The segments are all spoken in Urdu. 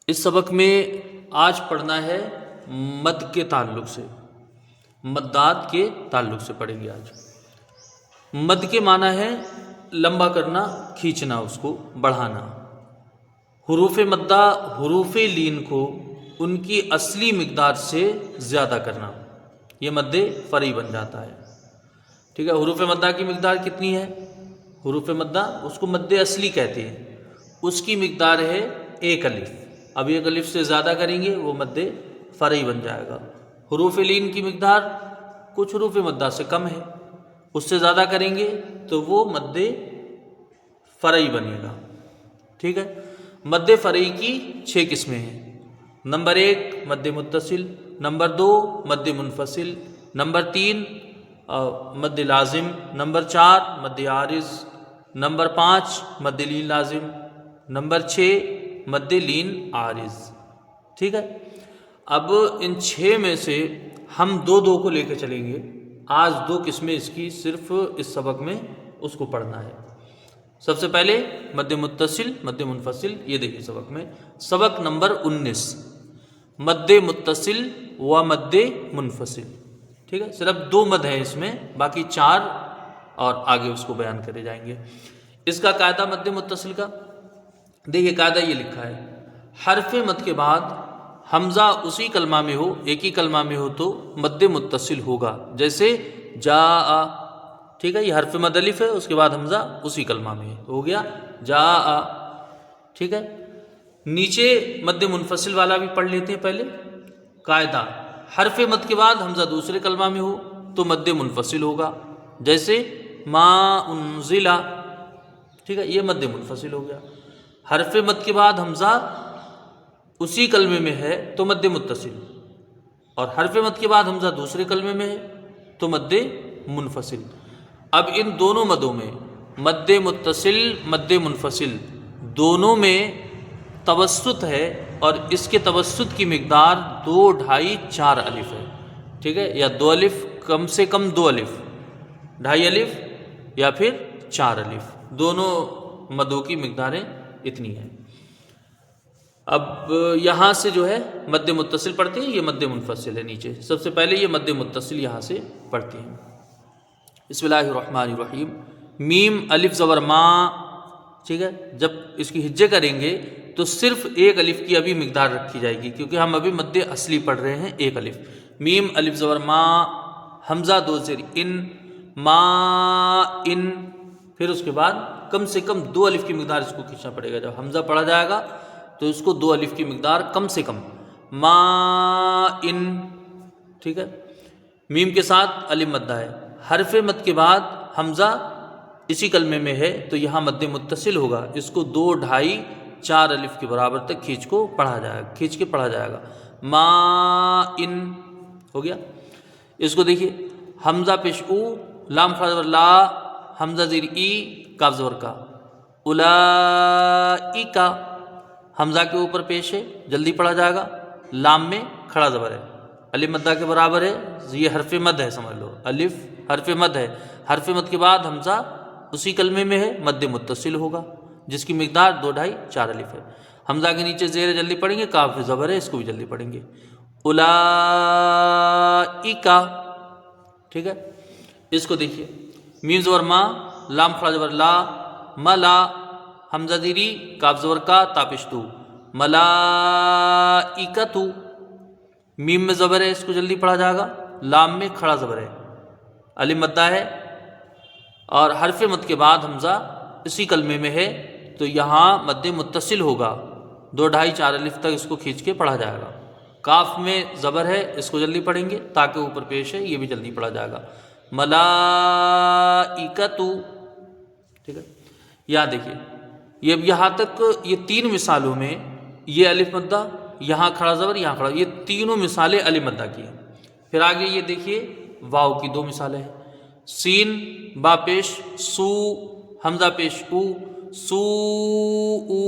اس سبق میں آج پڑھنا ہے مد کے تعلق سے، مدات کے تعلق سے پڑھیں گے آج۔ مد کے معنی ہے لمبا کرنا، کھینچنا، اس کو بڑھانا۔ حروف مدہ حروف لین کو ان کی اصلی مقدار سے زیادہ کرنا، یہ مد فرعی بن جاتا ہے۔ ٹھیک ہے، حروف مدہ کی مقدار کتنی ہے؟ حروف مدہ اس کو مد اصلی کہتے ہیں، اس کی مقدار ہے 1 الف۔ اب 1 الف سے زیادہ کریں گے وہ مد فرعی بن جائے گا۔ حروف لین کی مقدار کچھ حروف مدہ سے کم ہے، اس سے زیادہ کریں گے تو وہ مد فرعی بنے گا۔ ٹھیک ہے، مد فرعی کی 6 قسمیں ہیں۔ نمبر 1 مد متصل، نمبر 2 مد منفصل، نمبر 3 مد لازم، نمبر 4 مد عارض، نمبر 5 مد لین لازم، نمبر 6 مد لین عارض۔ ٹھیک ہے، اب ان 6 میں سے ہم 2 کو لے کے چلیں گے۔ آج 2 قسمیں اس کی صرف اس سبق میں اس کو پڑھنا ہے۔ سب سے پہلے مد متصل، مد منفصل، یہ دیکھیں سبق میں، سبق نمبر 19 مد متصل و مد منفصل۔ ٹھیک ہے، صرف 2 مد ہیں اس میں، باقی 4 اور آگے اس کو بیان کرے جائیں گے۔ اس کا قاعدہ مد متصل کا دیکھیے، قاعدہ یہ لکھا ہے، حرف مد کے بعد حمزہ اسی کلمہ میں ہو، ایک ہی کلمہ میں ہو تو مد متصل ہوگا، جیسے جاء۔ ٹھیک ہے، یہ حرف مد الف ہے، اس کے بعد حمزہ اسی کلمہ میں ہے، ہو گیا جاء۔ ٹھیک ہے، نیچے مد منفصل والا بھی پڑھ لیتے ہیں پہلے۔ قاعدہ، حرف مد کے بعد حمزہ دوسرے کلمہ میں ہو تو مد منفصل ہوگا، جیسے ما انزل۔ ٹھیک ہے، یہ مد منفصل ہو گیا۔ حرف مد کے بعد حمزہ اسی کلمے میں ہے تو مد متصل، اور حرف مد کے بعد حمزہ دوسرے کلمے میں ہے تو مد منفصل۔ اب ان دونوں مدوں میں مد متصل، مد منفصل، دونوں میں توسط ہے، اور اس کے توسط کی مقدار 2، 2.5، 4 الف ہے۔ ٹھیک ہے، یا 2 الف، کم سے کم 2 الف، 2.5 الف یا پھر 4 الف، دونوں مدوں کی مقداریں اتنی ہیں۔ اب یہاں سے جو ہے مد متصل پڑھتے ہیں، یہ مد منفصل ہے نیچے۔ سب سے پہلے یہ مد متصل یہاں سے پڑھتے ہیں۔ بسم اللہ الرحمن الرحیم، میم الف زبر ما۔ ٹھیک ہے، جب اس کی ہجے کریں گے تو صرف 1 الف کی ابھی مقدار رکھی جائے گی، کیونکہ ہم ابھی مد اصلی پڑھ رہے ہیں 1 الف۔ میم الف زبر ما، حمزہ 2 زیر ان، ما ان، پھر اس کے بعد کم سے کم 2 الف کی مقدار اس کو کھینچنا پڑے گا۔ جب حمزہ پڑھا جائے گا تو اس کو 2 الف کی مقدار کم سے کم، ما ان۔ ٹھیک ہے، میم کے ساتھ الف مدہ ہے، حرف مد کے بعد حمزہ اسی کلمے میں ہے تو یہاں مد متصل ہوگا، اس کو 2، 2.5، 4 الف کے برابر تک کھینچ کے پڑھا جائے گا، ما ان۔ ہو گیا، اس کو دیکھیے، حمزہ پیش او، لام خا زبر لا، حمزہ زیر ای، کاف زبر کا، اولائکا، حمزہ کے اوپر پیش ہے، جلدی پڑھا جائے گا، لام میں کھڑا زبر ہے، الف مدہ کے برابر ہے، یہ حرف مد ہے، سمجھ لو الف حرف مد ہے، حرف مد کے بعد حمزہ اسی کلمے میں ہے، مد متصل ہوگا، جس کی مقدار 2، 2.5، 4 الف ہے۔ حمزہ کے نیچے زیر جلدی پڑھیں گے، کاف زبر ہے، اس کو بھی جلدی پڑھیں گے، اولائکا۔ ٹھیک ہے، اس کو دیکھیے، میم زبر ما، لام کھڑا زبر لا، ملا، حمزہ زیری، کاف زبر کا، تا پیش تو، ملائکتو۔ میم میں زبر ہے، اس کو جلدی پڑھا جائے گا، لام میں کھڑا زبر ہے، الف مدہ ہے، اور حرف مد کے بعد حمزہ اسی کلمے میں ہے تو یہاں مد متصل ہوگا، 2، 2.5، 4 الف تک اس کو کھینچ کے پڑھا جائے گا۔ کاف میں زبر ہے، اس کو جلدی پڑھیں گے، تاکہ اوپر پیش ہے، یہ بھی جلدی پڑھا جائے گا، ملائکتو۔ ٹھیک ہے، یہاں دیکھیے، یہاں تک یہ 3 مثالوں میں یہ الف مدہ، یہاں کھڑا زبر، یہاں کھڑا، یہ تینوں مثالیں الف مدہ کی ہیں۔ پھر آگے یہ دیکھیے، واو کی 2 مثالیں ہیں، سین با پیش سو، حمزہ پیش او، سو او۔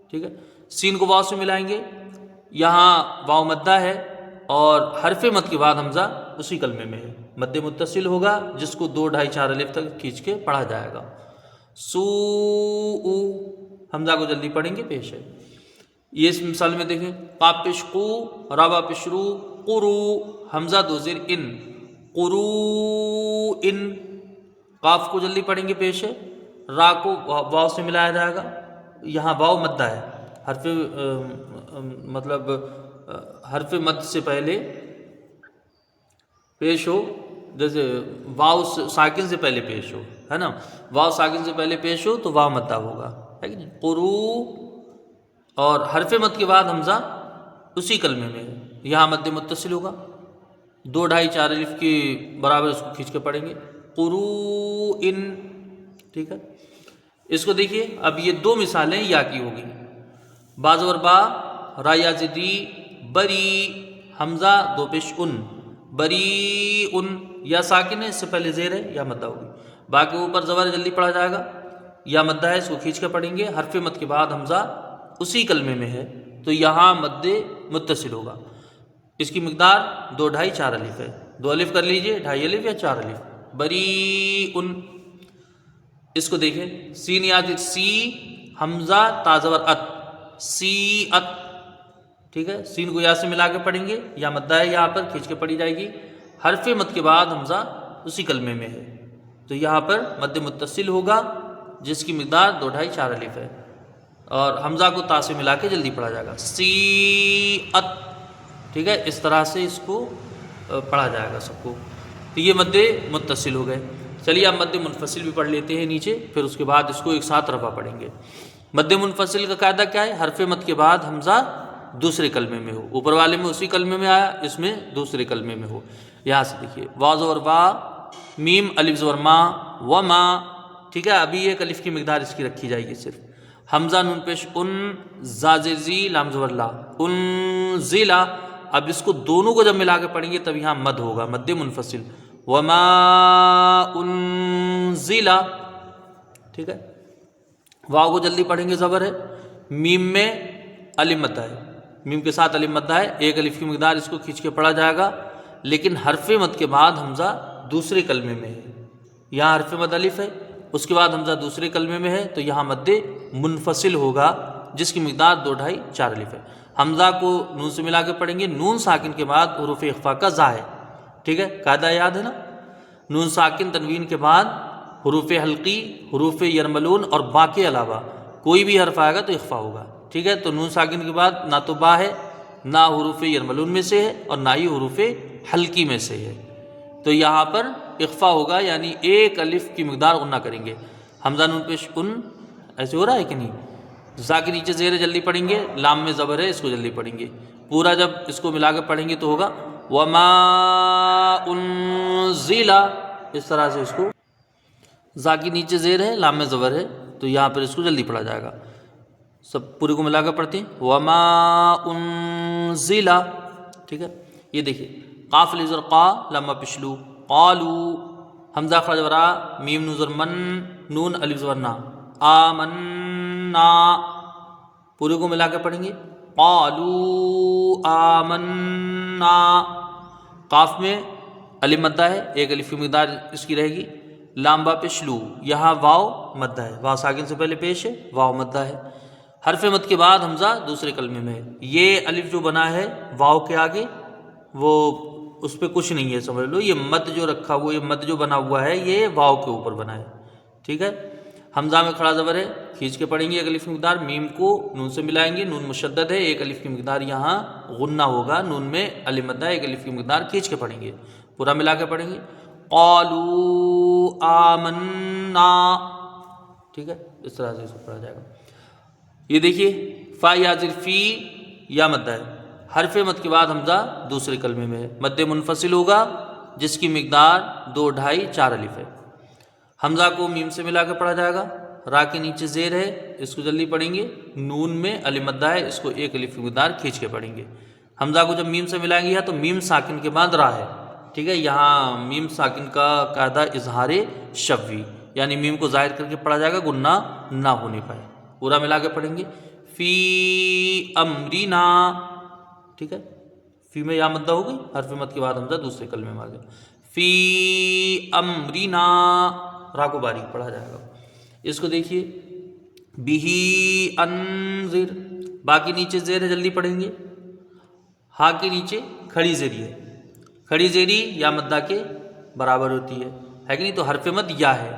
ٹھیک ہے، سین کو واو سے ملائیں گے، یہاں واو مدہ ہے، اور حرف مد کے بعد حمزہ اسی کلمے میں ہے، مد متصل ہوگا، جس کو 2، 2.5، 4 الف تک کھینچ کے پڑھا جائے گا، سو او۔ حمزہ کو جلدی پڑھیں گے، پیش ہے، یہ اس مثال میں دیکھیں، قاف پیش قو، رابا پیش رو، قرو، حمزہ دو زیر ان، قرو ان، قاف کو جلدی پڑھیں گے پیش ہے، را کو واو سے ملایا جائے گا، یہاں واو مدہ ہے، حرف مطلب حرف مد سے پہلے پیش ہو، جیسے واو ساکن سے پہلے پیش ہو، ہے نا، واو ساکن سے پہلے پیش ہو تو واو مدہ ہوگا، ہے کہ نہیں، قرو، اور حرف مد کے بعد حمزہ اسی کلمے میں ہے، یہاں مد متصل ہوگا، 2 ڈھائی 4 الف کے برابر اس کو کھینچ کے پڑھیں گے، قرو ان، ٹھیک ہے۔ اس کو دیکھیے، اب یہ 2 مثالیں یا کی ہوگی، باز اور با، را یا زدی، بری، حمزہ 2 پیش ان، بری ان، یا ساکن ہے، اس سے پہلے زیر ہے، یا مدہ ہوگی، با کے اوپر زبر جلدی پڑھا جائے گا، یا مدہ ہے، اس کو کھینچ کے پڑھیں گے، حرف مد کے بعد حمزہ اسی کلمے میں ہے تو یہاں مد متصل ہوگا، اس کی مقدار 2 ڈھائی 4 الف ہے، 2 الف کر لیجئے، 2.5 الف یا 4 الف، بری ان۔ اس کو دیکھیں، سین یاد سی، حمزہ تا زبر ات، سی ات، ٹھیک ہے، سین کو یا سے ملا کے پڑھیں گے، یا مدہ ہے، یہاں پر کھینچ کے پڑھی جائے گی، حرف مد کے بعد حمزہ اسی کلمے میں ہے تو یہاں پر مد متصل ہوگا جس کی مقدار 2 ڈھائی 4 الف ہے، اور حمزہ کو تا سے ملا کے جلدی پڑھا جائے گا، سی ات، ٹھیک ہے، اس طرح سے اس کو پڑھا جائے گا سب کو، تو یہ مد متصل ہو گئے۔ چلیے اب مد منفصل بھی پڑھ لیتے ہیں نیچے، پھر اس کے بعد اس کو ایک ساتھ رفع پڑھیں گے۔ مد منفصل کا قاعدہ کیا ہے؟ حرف مد کے بعد حمزہ دوسرے کلمے میں ہو، اوپر والے میں اسی کلمے میں آیا، اس میں دوسرے کلمے میں ہو۔ یہاں سے دیکھیے، واو زبر وا، میم الف زبر ما، و ما، ٹھیک ہے، ابھی ایک الف کی مقدار اس کی رکھی جائے گی صرف، حمزہ نون پیش ان، زا زیر زی، لام زبر لا، انزلا، اب اس کو دونوں کو جب ملا کے پڑھیں گے تب یہاں مد ہوگا، مد منفصل، وما انزلا، ٹھیک ہے، واو کو جلدی پڑھیں گے، زبر ہے، میم میں الف مدہ ہے، میم کے ساتھ الف مدہ ہے، ایک الف کی مقدار اس کو کھینچ کے پڑھا جائے گا، لیکن حرف مد کے بعد حمزہ دوسرے کلمے میں ہے، یہاں حرف مد الف ہے، اس کے بعد حمزہ دوسرے کلمے میں ہے تو یہاں مد منفصل ہوگا جس کی مقدار 2 ڈھائی 4 الف ہے۔ حمزہ کو نون سے ملا کے پڑھیں گے، نون ساکن کے بعد حروف اخفا کا زا ہے، ٹھیک ہے، قاعدہ یاد ہے نا، نون ساکن تنوین کے بعد حروف حلقی، حروف یرملون اور با کے علاوہ کوئی بھی حرف آئے گا تو اخفا ہوگا، ٹھیک ہے، تو نون ساکن کے بعد نہ تو با ہے، نہ حروف یرملون میں سے ہے، اور نہ ہی حروف حلقی میں سے ہے، تو یہاں پر اخفا ہوگا، یعنی ایک الف کی مقدار غنہ کریں گے، حمزہ نون پیش ان، ایسے ہو رہا ہے کہ نہیں، زا کے نیچے زیر جلدی پڑھیں گے، لام میں زبر ہے، اس کو جلدی پڑھیں گے، پورا جب اس کو ملا کے پڑھیں گے تو ہوگا وما انزلا، اس طرح سے اس کو، زا کے نیچے زیر ہے، لام میں زبر ہے، تو یہاں پر اس کو جلدی پڑھا جائے گا، سب پورے کو ملا کر پڑھتے ہیں، وما انزلا، ٹھیک ہے۔ یہ دیکھیے، قاف الف زر قا، لما پشلو، قالو، حمزہ خرج ورا، میم نون زر من، نون الف زبر نا، آمنا، پورے کو ملا کے پڑھیں گے، قالو آمنا، قاف میں الف مدہ ہے، ایک الف کی مقدار اس کی رہے گی، لام با پشلو، یہاں واو مدہ ہے، واو ساکن سے پہلے پیش ہے، واو مدہ ہے، حرف مد کے بعد حمزہ دوسرے کلمے میں ہے، یہ الف جو بنا ہے واو کے آگے وہ اس پہ کچھ نہیں ہے، سمجھ لو، یہ مد جو رکھا ہوا، یہ مد جو بنا ہوا ہے یہ واو کے اوپر بنا ہے، ٹھیک ہے، حمزہ میں کھڑا زبر ہے، کھینچ کے پڑھیں گے ایک الف کی مقدار، میم کو نون سے ملائیں گے، نون مشدد ہے، ایک الف کی مقدار یہاں غنہ ہوگا، نون میں الف مدہ ہے، ایک الف کی مقدار کھینچ کے پڑھیں گے، پورا ملا کے پڑھیں گے، قالو آمنا، ٹھیک ہے، اس طرح سے اس کو پڑھا جائے گا۔ یہ دیکھیے، فا یا زر فی، یا مدہ ہے، حرف مد کے بعد حمزہ دوسرے کلمے میں ہے، مد منفصل ہوگا جس کی مقدار 2 ڈھائی 4 الف ہے، حمزہ کو میم سے ملا کے پڑھا جائے گا، را کے نیچے زیر ہے، اس کو جلدی پڑھیں گے، نون میں الف مدہ ہے، اس کو ایک الف کی مقدار کھینچ کے پڑھیں گے، حمزہ کو جب میم سے ملائیں گے تو میم ساکن کے بعد را ہے، ٹھیک ہے، یہاں میم ساکن کا قاعدہ اظہار شفوی، یعنی میم کو ظاہر کر کے پڑھا جائے گا، گنہ نہ ہونے پائے، پورا ملا کے پڑھیں گے، فی امرینا، ٹھیک ہے، فی میں یا مدہ ہو گئی، حرف مد کے بعد حمزہ دوسرے کلمے میں آ گیا، فی امرینا، را کو باریک پڑھا جائے گا۔ اس کو دیکھیے، بہی انذر، باقی نیچے زیر ہے، جلدی پڑھیں گے. ہا کے نیچے کھڑی زیری ہے. کھڑی زیری یا مدہ کے برابر ہوتی ہے کہ نہیں؟ تو حرف مد یا ہے.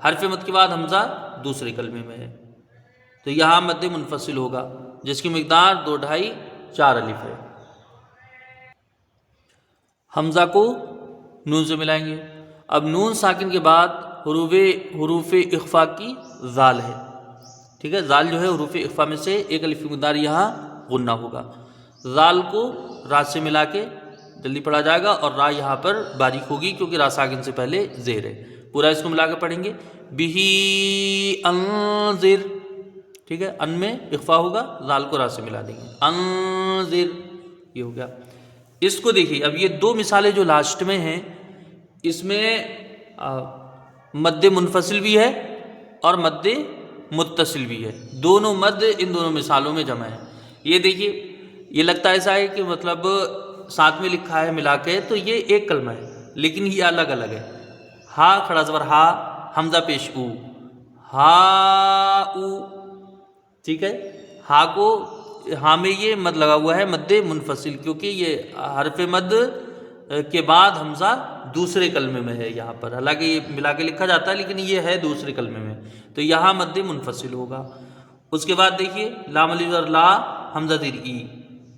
حرف مد کے بعد حمزہ دوسرے کلمے میں ہے، تو یہاں مد منفصل ہوگا جس کی مقدار 2 ڈھائی 4 الف ہے. حمزہ کو نون سے ملائیں گے. اب نون ساکن کے بعد حروف اخفا کی زال ہے. ٹھیک ہے، زال جو ہے حروف اخفا میں سے ایک الف کی مقدار یہاں غنہ ہوگا. زال کو را سے ملا کے جلدی پڑھا جائے گا، اور را یہاں پر باریک ہوگی کیونکہ را ساکن سے پہلے زیر ہے. پورا اس کو ملا کے پڑھیں گے. بہی انذر. ٹھیک ہے، ان میں اخفا ہوگا، زال کو را سے ملا دیں گے. انذر، یہ ہو گیا. اس کو دیکھیے، اب یہ 2 مثالیں جو لاسٹ میں ہیں، اس میں مد منفصل بھی ہے اور مد متصل بھی ہے. دونوں مد ان دونوں مثالوں میں جمع ہے. یہ دیکھیے، یہ لگتا ایسا ہے کہ مطلب ساتھ میں لکھا ہے ملا کے، تو یہ ایک کلمہ ہے لیکن یہ الگ الگ ہے. ہا کھڑا زبر ہا، حمزہ پیش او، ہا او. ٹھیک ہے، ہا کو ہاں میں یہ مد لگا ہوا ہے مد منفصل، کیونکہ یہ حرف مد کے بعد حمزہ دوسرے کلمے میں ہے یہاں پر. حالانکہ یہ ملا کے لکھا جاتا ہے لیکن یہ ہے دوسرے کلمے میں، تو یہاں مد منفصل ہوگا. اس کے بعد دیکھیے لام الف اور لا حمزہ زیر ای،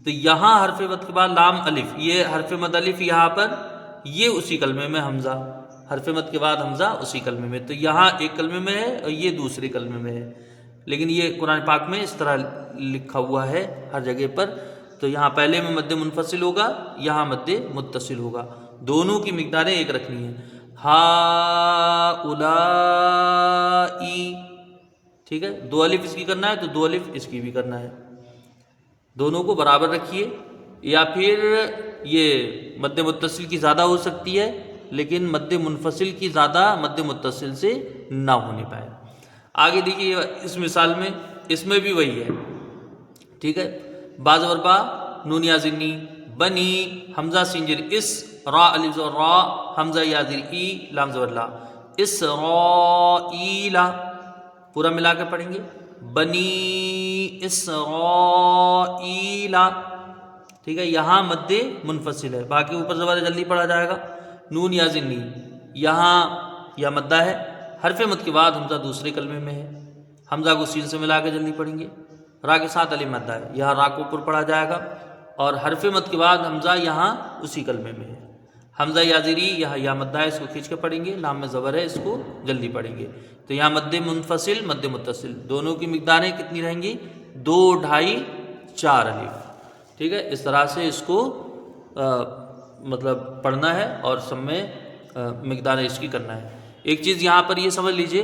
تو یہاں حرف مد کے بعد لام الف، یہ حرف مد الف یہاں پر یہ اسی کلمے میں حمزہ، حرف مد کے بعد حمزہ اسی کلمے میں، تو یہاں ایک کلمے میں ہے اور یہ دوسرے کلمے میں ہے. لیکن یہ قرآن پاک میں اس طرح لکھا ہوا ہے ہر جگہ پر. تو یہاں پہلے میں مد منفصل ہوگا، یہاں مد متصل ہوگا. دونوں کی مقداریں ایک رکھنی ہیں. ہا اولائی. ٹھیک ہے، 2 الف اس کی کرنا ہے تو 2 الف اس کی بھی کرنا ہے. دونوں کو برابر رکھیے. یا پھر یہ مد متصل کی زیادہ ہو سکتی ہے لیکن مد منفصل کی زیادہ مد متصل سے نہ ہونے پائے. آگے دیکھیے اس مثال میں، اس میں بھی وہی ہے. ٹھیک ہے، با زبر با، نون یا زر نی، بنی، حمزہ سین زیر اس، را الف زبر را، حمزہ یا زر ای، لام زبر لا، اسرائیلا. پورا ملا کے پڑھیں گے. بنی اسرائیلا. ٹھیک ہے، یہاں مد منفصل ہے، باقی اوپر زبر جلدی پڑھا جائے گا. نون یا زر نی، یہاں یا مدہ ہے، حرف مد کے بعد حمزہ دوسرے کلمے میں ہے. حمزہ کو سین سے ملا کے جلدی پڑھیں گے. را کے ساتھ الف مدہ ہے، یہاں را کو اوپر پڑھا جائے گا، اور حرف مد کے بعد حمزہ یہاں اسی کلمے میں ہے. حمزہ یا زیری، یہاں یا مدہ ہے، اس کو کھینچ کے پڑھیں گے. لام میں زبر ہے، اس کو جلدی پڑھیں گے. تو یہاں مد منفصل مد متصل دونوں کی مقداریں کتنی رہیں گی؟ 2 ڈھائی 4 الف. ٹھیک ہے، اس طرح سے اس کو مطلب پڑھنا ہے اور سب میں مقدار اس کی کرنا ہے. ایک چیز یہاں پر یہ سمجھ لیجئے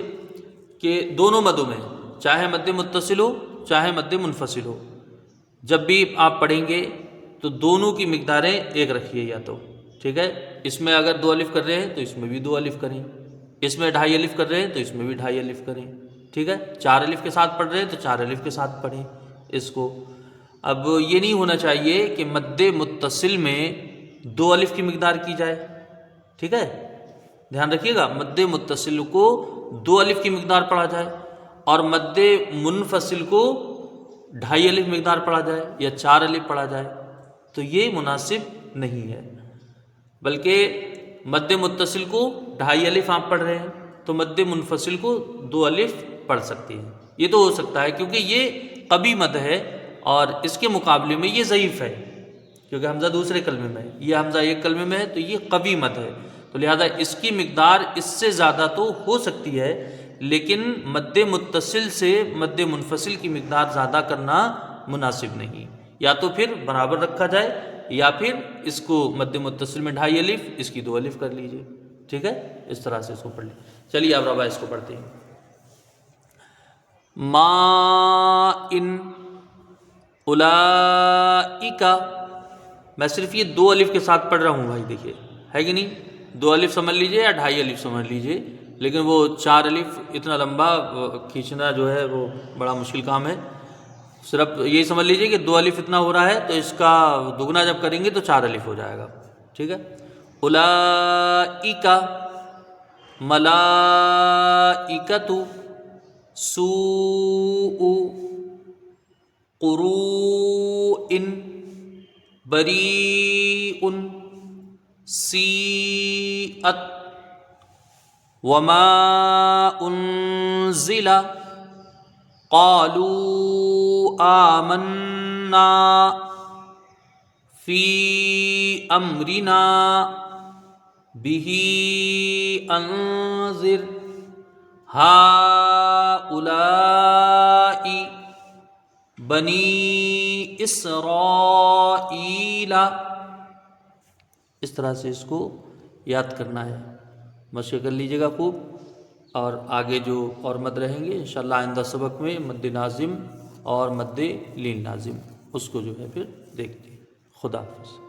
کہ دونوں مدوں میں چاہے مد متصل ہو چاہے مد منفصل ہو، جب بھی آپ پڑھیں گے تو دونوں کی مقداریں ایک رکھیے. یا تو ٹھیک ہے، اس میں اگر 2 الف کر رہے ہیں تو اس میں بھی 2 الف کریں، اس میں 2.5 الف کر رہے ہیں تو اس میں بھی 2.5 الف کریں. ٹھیک ہے، 4 الف کے ساتھ پڑھ رہے ہیں تو 4 الف کے ساتھ پڑھیں اس کو. اب یہ نہیں ہونا چاہیے کہ مد متصل میں 2 الف کی مقدار کی جائے. ٹھیک ہے، دھیان رکھیے گا، مد متصل کو 2 الف کی مقدار پڑھا جائے اور مد منفصل کو 2.5 الف مقدار پڑھا جائے یا 4 الف پڑھا جائے، تو یہ مناسب نہیں ہے. بلکہ مد متصل کو 2.5 الف آپ پڑھ رہے ہیں تو مد منفصل کو 2 الف پڑھ سکتے ہیں. یہ تو ہو سکتا ہے کیونکہ یہ قوی مد ہے اور اس کے مقابلے میں یہ ضعیف ہے کیونکہ حمزہ دوسرے کلمے میں ہے، یہ حمزہ ایک کلمے میں ہے، تو یہ قوی مد ہے. تو لہذا اس کی مقدار اس سے زیادہ تو ہو سکتی ہے لیکن مد متصل سے مد منفصل کی مقدار زیادہ کرنا مناسب نہیں. یا تو پھر برابر رکھا جائے یا پھر اس کو مد متصل میں 2.5 الف، اس کی 2 الف کر لیجئے. ٹھیک ہے، اس طرح سے اس کو پڑھ لیں. چلیے اب ربا اس کو پڑھتے ہیں. ما ان اولئک، میں صرف یہ 2 الف کے ساتھ پڑھ رہا ہوں بھائی، دیکھیے ہے کہ نہیں؟ 2 الف سمجھ لیجئے یا 2.5 الف سمجھ لیجئے، لیکن وہ 4 الف اتنا لمبا کھینچنا جو ہے وہ بڑا مشکل کام ہے. صرف یہی سمجھ لیجئے کہ 2 الف اتنا ہو رہا ہے تو اس کا دگنا جب کریں گے تو 4 الف ہو جائے گا. ٹھیک ہے، اولئک، ملائکۃ، سوء، قروء بریء سیئت وما انزل قالوا آمنا فی امرنا به انذر ہؤلاء بنی اسرائیل. اس طرح سے اس کو یاد کرنا ہے. مشق کر لیجیے گا خوب، اور آگے جو اور مد رہیں گے انشاءاللہ آئندہ سبق میں مد نازم اور مد لین لازم اس کو جو ہے پھر دیکھتے ہیں. خدا حافظ.